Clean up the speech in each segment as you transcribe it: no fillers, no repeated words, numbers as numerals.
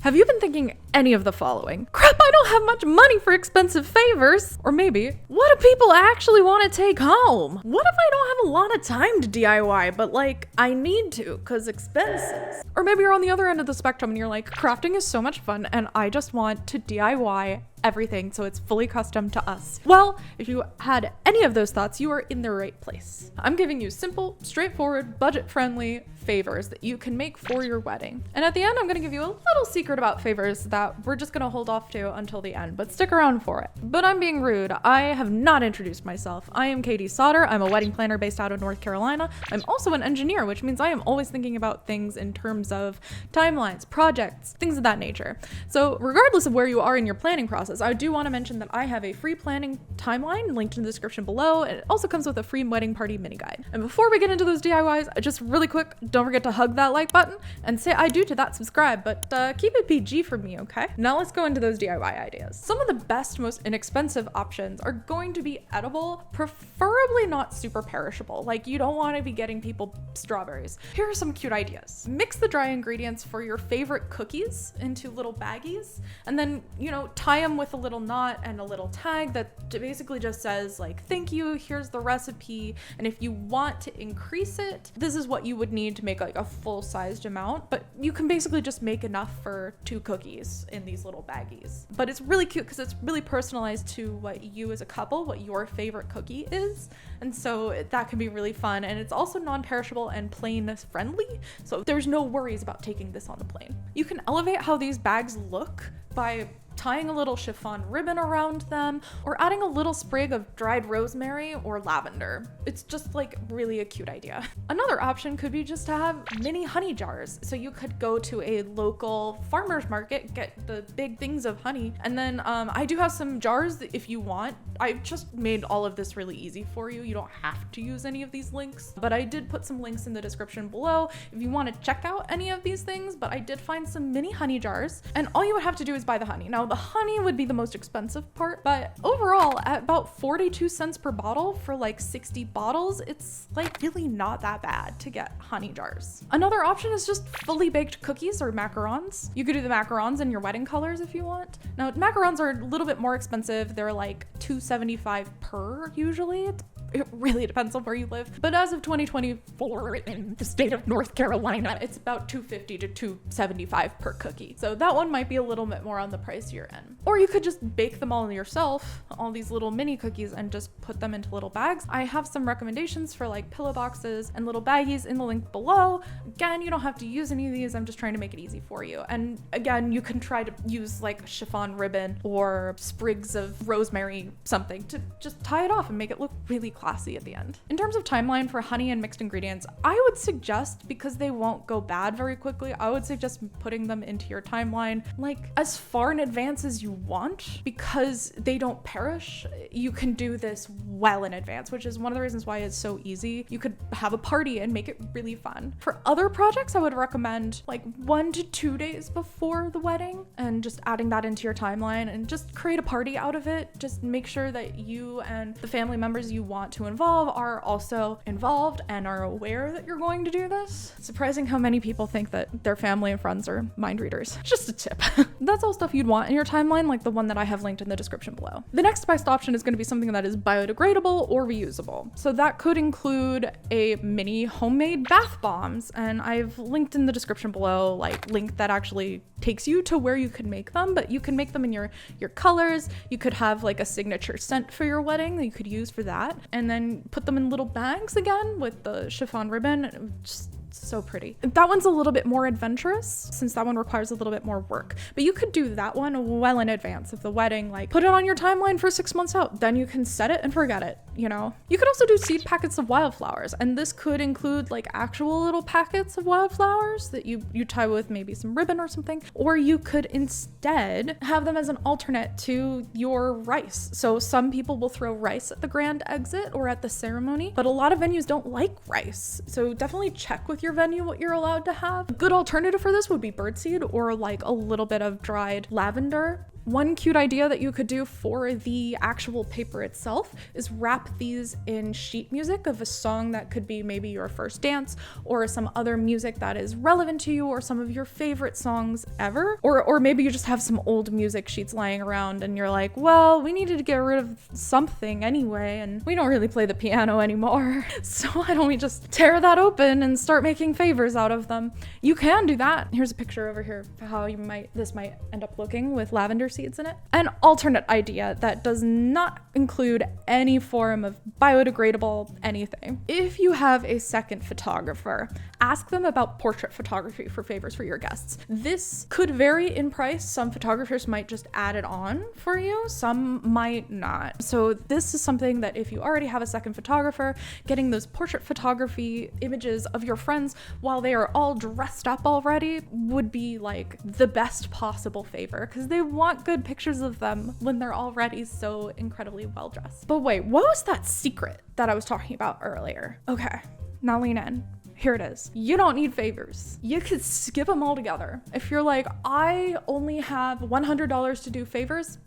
Have you been thinking any of the following? Crap, I don't have much money for expensive favors. Or maybe, what do people actually want to take home? What if I don't have a lot of time to DIY, but like I need to cause expenses? Or maybe you're on the other end of the spectrum and you're like, crafting is so much fun and I just want to DIY everything so it's fully custom to us. Well, if you had any of those thoughts, you are in the right place. I'm giving you simple, straightforward, budget-friendly favors that you can make for your wedding. And at the end, I'm gonna give you a little secret about favors that we're just gonna hold off to until the end, but stick around for it. But I'm being rude. I have not introduced myself. I am Katie Sauter. I'm a wedding planner based out of North Carolina. I'm also an engineer, which means I am always thinking about things in terms of timelines, projects, things of that nature. So regardless of where you are in your planning process, I do want to mention that I have a free planning timeline linked in the description below. And it also comes with a free wedding party mini guide. And before we get into those DIYs, just really quick, don't forget to hug that like button and say I do to that subscribe, but keep it PG for me, okay? Now let's go into those DIY ideas. Some of the best, most inexpensive options are going to be edible, preferably not super perishable. Like you don't want to be getting people strawberries. Here are some cute ideas. Mix the dry ingredients for your favorite cookies into little baggies, and then, you know, tie them with a little knot and a little tag that basically just says like, thank you, here's the recipe. And if you want to increase it, this is what you would need to make like a full-sized amount, but you can basically just make enough for 2 cookies in these little baggies. But it's really cute because it's really personalized to what you as a couple, what your favorite cookie is. And so that can be really fun. And it's also non-perishable and plane friendly. So there's no worries about taking this on the plane. You can elevate how these bags look by tying a little chiffon ribbon around them or adding a little sprig of dried rosemary or lavender. It's just like really a cute idea. Another option could be just to have mini honey jars. So you could go to a local farmer's market, get the big things of honey. And then I do have some jars if you want. I just made all of this really easy for you. You don't have to use any of these links, but I did put some links in the description below if you want to check out any of these things. But I did find some mini honey jars and all you would have to do is buy the honey. Now the honey would be the most expensive part, but overall at about 42 cents per bottle for like 60 bottles, it's like really not that bad to get honey jars. Another option is just fully baked cookies or macarons. You could do the macarons in your wedding colors if you want. Now macarons are a little bit more expensive. They're like $2.75 per usually. It really depends on where you live. But as of 2024 in the state of North Carolina, it's about $2.50 to $2.75 per cookie. So that one might be a little bit more on the pricier end. Or you could just bake them all yourself, all these little mini cookies, and just put them into little bags. I have some recommendations for like pillow boxes and little baggies in the link below. Again, you don't have to use any of these. I'm just trying to make it easy for you. And again, you can try to use like chiffon ribbon or sprigs of rosemary, something to just tie it off and make it look really classy at the end. In terms of timeline for honey and mixed ingredients, I would suggest, because they won't go bad very quickly, I would suggest putting them into your timeline like as far in advance as you want, because they don't perish. You can do this well in advance, which is one of the reasons why it's so easy. You could have a party and make it really fun. For other projects, I would recommend like 1 to 2 days before the wedding and just adding that into your timeline and just create a party out of it. Just make sure that you and the family members you want to involve are also involved and are aware that you're going to do this. It's surprising how many people think that their family and friends are mind readers. Just a tip. That's all stuff you'd want in your timeline, like the one that I have linked in the description below. The next best option is going to be something that is biodegradable or reusable. So that could include a mini homemade bath bombs, and I've linked in the description below like link that actually takes you to where you can make them, but you can make them in your colors. You could have like a signature scent for your wedding that you could use for that, and then put them in little bags again with the chiffon ribbon. Just so pretty. That one's a little bit more adventurous since that one requires a little bit more work, but you could do that one well in advance of the wedding. Like put it on your timeline for 6 months out, then you can set it and forget it, you know? You could also do seed packets of wildflowers, and this could include like actual little packets of wildflowers that you tie with maybe some ribbon or something, or you could instead have them as an alternate to your rice. So some people will throw rice at the grand exit or at the ceremony, but a lot of venues don't like rice. So definitely check with your venue what you're allowed to have. A good alternative for this would be birdseed or like a little bit of dried lavender. One cute idea that you could do for the actual paper itself is wrap these in sheet music of a song that could be maybe your first dance or some other music that is relevant to you or some of your favorite songs ever. Or maybe you just have some old music sheets lying around and you're like, well, we needed to get rid of something anyway and we don't really play the piano anymore. So why don't we just tear that open and start making favors out of them? You can do that. Here's a picture over here of how this might end up looking with lavender seeds in it. An alternate idea that does not include any form of biodegradable anything. If you have a second photographer, ask them about portrait photography for favors for your guests. This could vary in price. Some photographers might just add it on for you, some might not. So this is something that if you already have a second photographer, getting those portrait photography images of your friends while they are all dressed up already would be like the best possible favor because they want good pictures of them when they're already so incredibly well dressed. But wait, what was that secret that I was talking about earlier? Okay, now lean in. Here it is. You don't need favors. You could skip them altogether. If you're like, I only have $100 to do favors,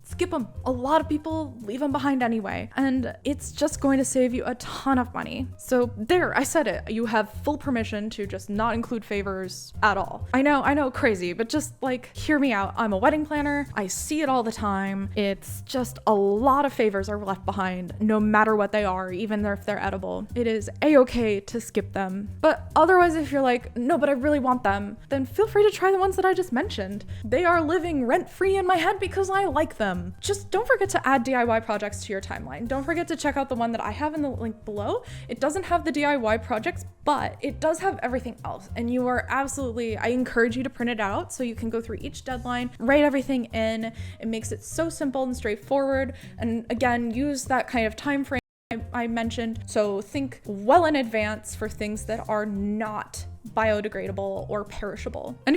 skip them. A lot of people leave them behind anyway, and it's just going to save you a ton of money. So there, I said it. You have full permission to just not include favors at all. I know, crazy, but just like, hear me out. I'm a wedding planner. I see it all the time. It's just a lot of favors are left behind, no matter what they are, even if they're edible. It is a-okay to skip them. But otherwise, if you're like, no, but I really want them, then feel free to try the ones that I just mentioned. They are living rent-free in my head because I like them. Just don't forget to add DIY projects to your timeline. Don't forget to check out the one that I have in the link below. It doesn't have the DIY projects, but it does have everything else. And you are absolutely, I encourage you to print it out so you can go through each deadline, write everything in. It makes it so simple and straightforward. And again, use that kind of time frame I mentioned. So think well in advance for things that are not biodegradable or perishable. And